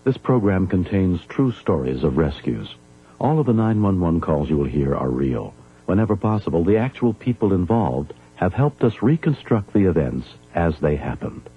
This program contains true stories of rescues. All of the 911 calls you will hear are real. Whenever possible, the actual people involved have helped us reconstruct the events as they happened.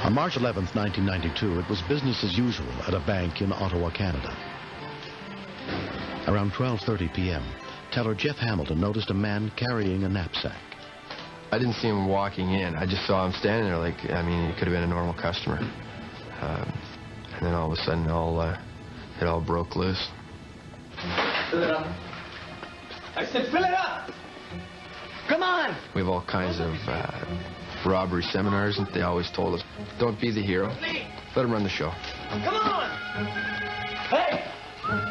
On March 11th, 1992, it was business as usual at a bank in Ottawa, Canada. Around 12:30 p.m., teller Jeff Hamilton noticed a man carrying a knapsack. I didn't see him walking in. I just saw him standing there like, I mean, he could have been a normal customer. And then all of a sudden, it all broke loose. Fill it up. I said fill it up! Come on! We have all kinds of robbery seminars, and they always told us, don't be the hero. Let him run the show. Come on! Hey!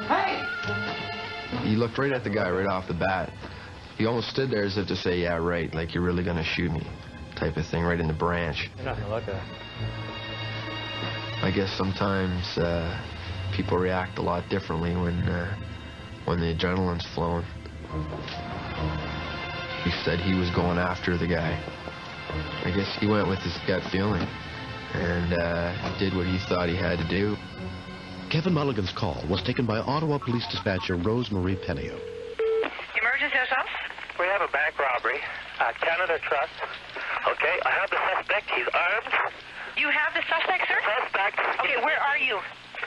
Hey! He looked right at the guy right off the bat. He almost stood there as if to say, yeah, right, like you're really going to shoot me, type of thing, right in the branch. You're not going to look at it. I guess sometimes people react a lot differently when the adrenaline's flowing. He said he was going after the guy. I guess he went with his gut feeling and did what he thought he had to do. Kevin Mulligan's call was taken by Ottawa Police Dispatcher Rosemarie Penio. Emergency house? We have a bank robbery at Canada Trust. Okay, I have the suspect. He's armed. You have the suspect, sir? Suspect. Okay, where are you?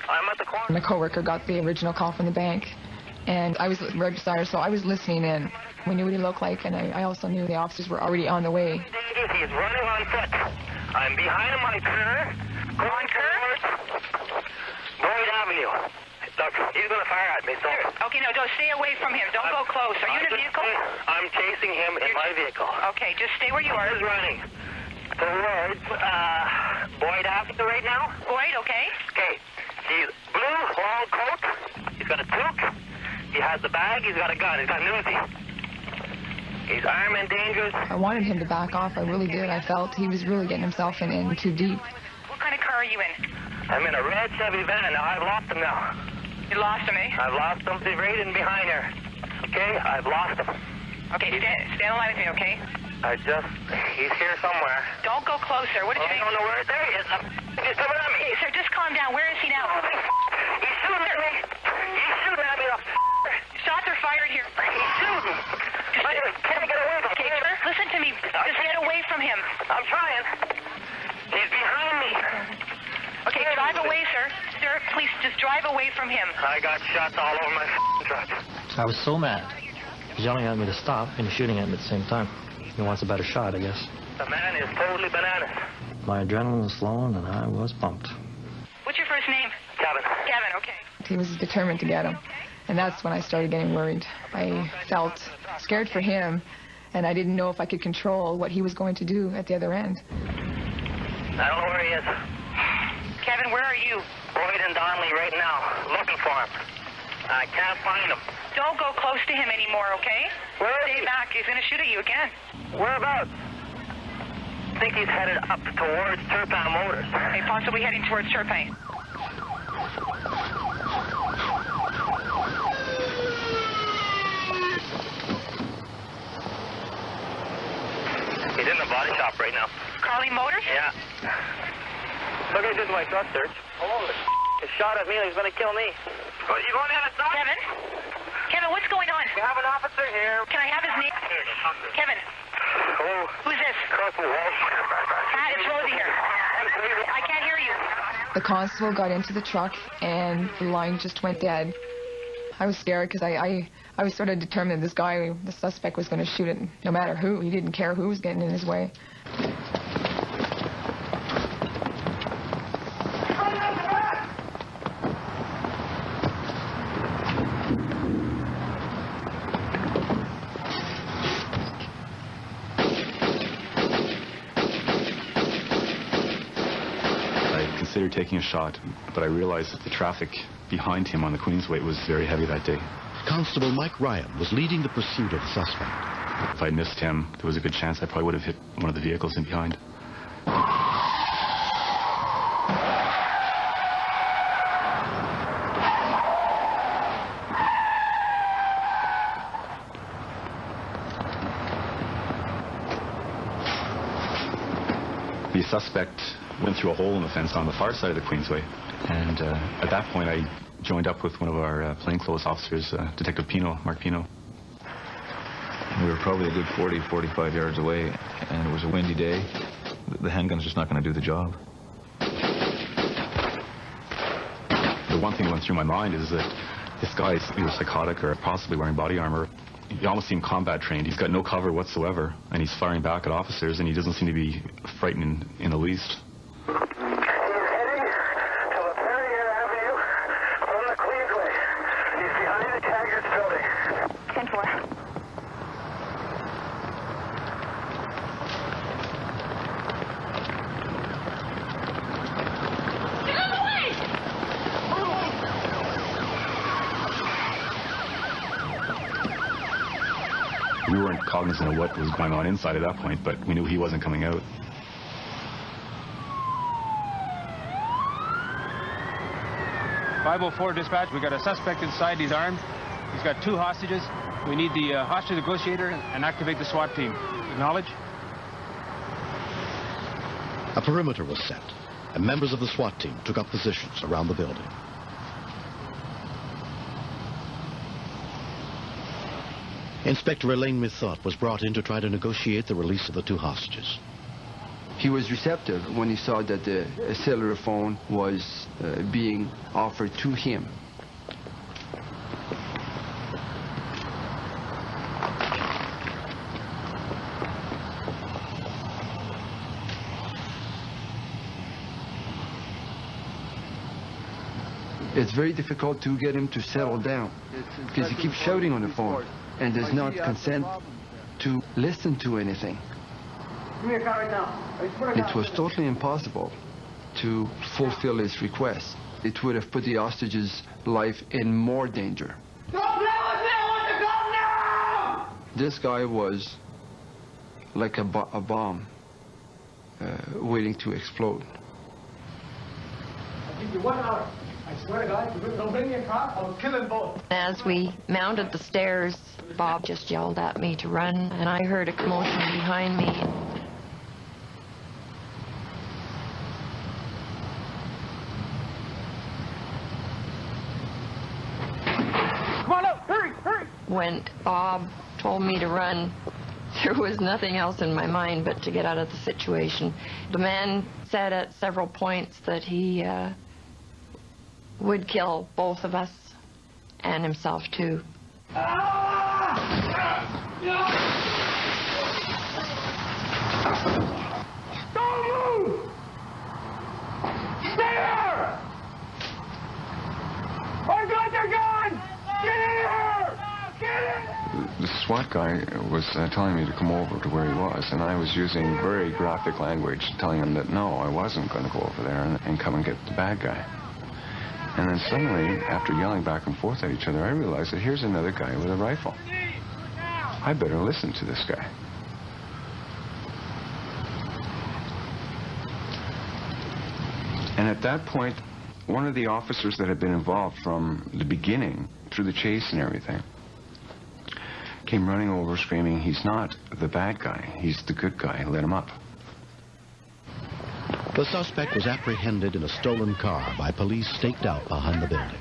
I'm at the corner. My coworker got the original call from the bank, and I was right beside her, so I was listening in. We knew what he looked like, and I also knew the officers were already on the way. He's running on foot. I'm behind him on Kerr. Going towards Boyd Avenue. Look, he's going to fire at me, so... Okay, no, don't stay away from him. Don't go close. Are you in a vehicle? I'm chasing him in my vehicle. Okay, just stay where you are. He's running towards Boyd Avenue right now. Boyd, okay. Okay. He's blue, long coat. He's got a toque. He has the bag. He's got a gun. He's got an Uzi. He's armed and dangerous. I wanted him to back off. I really did. I felt he was really getting himself in too deep. What kind of car are you in? I'm in a red Chevy van. Now, I've lost him now. You lost him, eh? I've lost him. He's right in behind her. Okay? I've lost him. Okay, stand on line with me, okay? He's here somewhere. Don't go closer. What did you I don't know where. There he is. He's coming at me. Hey, sir, just calm down. Where is he now? He's shooting at me. He's shooting at me. Shots are fired here. He's shooting. Can I get away from him? Okay, sir, listen to me. Just get away from him. I'm trying. He's behind me. Okay, drive away, sir. Sir, please, just drive away from him. I got shots all over my truck. I was so mad. He's yelling at me to stop and shooting at me at the same time. He wants a better shot, I guess. The man is totally bananas. My adrenaline was flowing and I was pumped. What's your first name? Kevin. Kevin, okay. He was determined to get him. And that's when I started getting worried. I felt scared for him, and I didn't know if I could control what he was going to do at the other end. I don't know where he is. Kevin, where are you? Boyd and Donnelly right now, looking for him. I can't find him. Don't go close to him anymore, okay? Where is Stay he? back. He's going to shoot at you again. Whereabouts? I think he's headed up towards Turpin Motors. Okay, possibly heading towards Turpin. He's in the body shop right now. Carly Motors? Yeah. Look, I did my truck search. Holy he shot at me and he's going to kill me. Oh, you going to have a stop? Kevin? Kevin, what's going on? We have an officer here. Can I have his name? Kevin. Hello? Who's this? Corporal Walsh. Pat, it's Rosie here. I can't hear you. The constable got into the truck, and the line just went dead. I was scared because I was sort of determined this guy, the suspect, was going to shoot it no matter who. He didn't care who was getting in his way. I considered taking a shot, but I realized that the traffic behind him on the Queensway was very heavy that day. Constable Mike Ryan was leading the pursuit of the suspect. If I missed him, there was a good chance I probably would have hit one of the vehicles in behind. The suspect went through a hole in the fence on the far side of the Queensway, and at that point I joined up with one of our plainclothes officers, Detective Pino, Mark Pino. We were probably a good 40, 45 yards away, and it was a windy day. The handgun's just not going to do the job. The one thing that went through my mind is that this guy is either psychotic or possibly wearing body armor. You almost seem combat trained. He's got no cover whatsoever, and he's firing back at officers, and he doesn't seem to be frightened in the least. He's heading to the 30th Avenue from the Queensway. He's behind the Taggart's building. 10-4. We weren't cognizant of what was going on inside at that point, but we knew he wasn't coming out. .504 dispatch, we got a suspect inside, he's armed. He's got 2 hostages. We need the hostage negotiator and activate the SWAT team. Acknowledge. A perimeter was set, and members of the SWAT team took up positions around the building. Inspector Elaine Methot was brought in to try to negotiate the release of the 2 hostages. He was receptive when he saw that the cellular phone was being offered to him. It's very difficult to get him to settle down because he keeps shouting on the phone and does not consent to listen to anything. Give me a car right now. It was totally impossible to fulfill his request. It would have put the hostage's life in more danger. Don't play with me! I want to go now! This guy was like a bomb waiting to explode. I'll give you 1 hour. I swear to God, if you don't bring me a car, I'll kill them both. As we mounted the stairs, Bob just yelled at me to run, and I heard a commotion behind me. Come on out! Hurry! Hurry! When Bob told me to run, there was nothing else in my mind but to get out of the situation. The man said at several points that he would kill both of us and himself too. Don't move! Stay there! I got your gun! Get in here! Get in! The SWAT guy was telling me to come over to where he was, and I was using very graphic language, telling him that no, I wasn't going to go over there and come and get the bad guy. And then suddenly, after yelling back and forth at each other, I realized that here's another guy with a rifle. I better listen to this guy. And at that point, one of the officers that had been involved from the beginning, through the chase and everything, came running over screaming, "He's not the bad guy, he's the good guy, let him up." The suspect was apprehended in a stolen car by police staked out behind the building.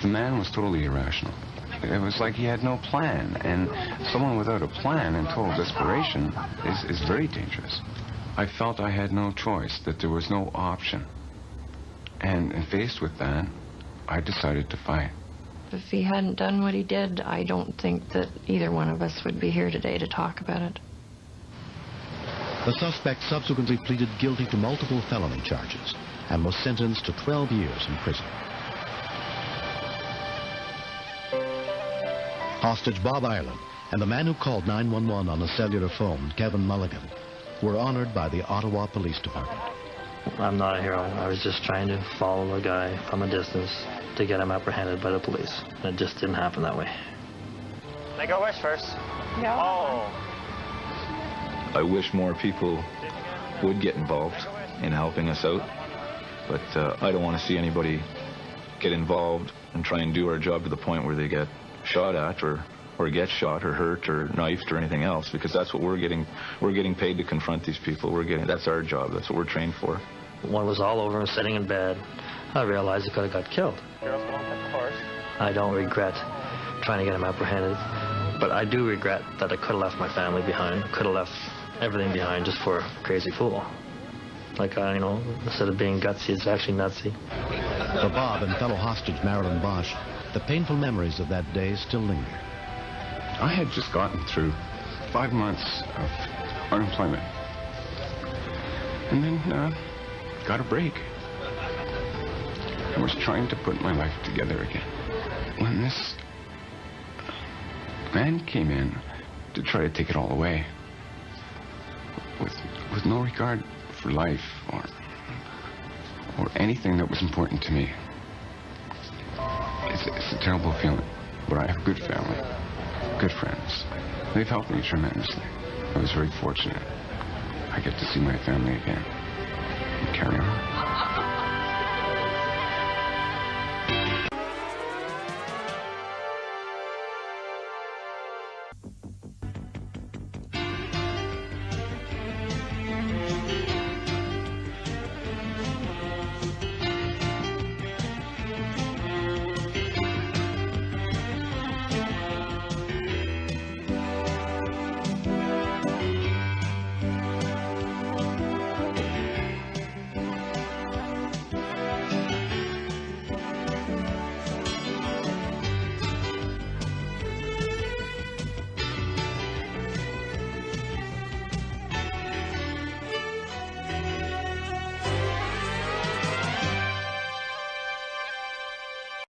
The man was totally irrational. It was like he had no plan, and someone without a plan in total desperation is very dangerous. I felt I had no choice, that there was no option. And faced with that, I decided to fight. If he hadn't done what he did, I don't think that either one of us would be here today to talk about it. The suspect subsequently pleaded guilty to multiple felony charges and was sentenced to 12 years in prison. Hostage Bob Ireland and the man who called 911 on a cellular phone, Kevin Mulligan, were honored by the Ottawa Police Department. I'm not a hero. I was just trying to follow a guy from a distance to get him apprehended by the police. It just didn't happen that way. They go west first. Yeah. Oh. I wish more people would get involved in helping us out, but I don't want to see anybody get involved and try and do our job to the point where they get shot at or get shot or hurt or knifed or anything else, because that's what we're getting paid to confront these people. That's our job. That's what we're trained for. When it was all over, sitting in bed, I realized he could have got killed. Girls go of course. I don't regret trying to get him apprehended, but I do regret that I could have left my family behind, could have left everything behind just for a crazy fool. Like, instead of being gutsy, it's actually nutsy. For Bob and fellow hostage Marilyn Bosch, the painful memories of that day still linger. I had just gotten through 5 months of unemployment. And then got a break. I was trying to put my life together again. When this man came in to try to take it all away, with no regard for life or anything that was important to me. It's a terrible feeling, but I have a good family, good friends. They've helped me tremendously. I was very fortunate. I get to see my family again and carry on.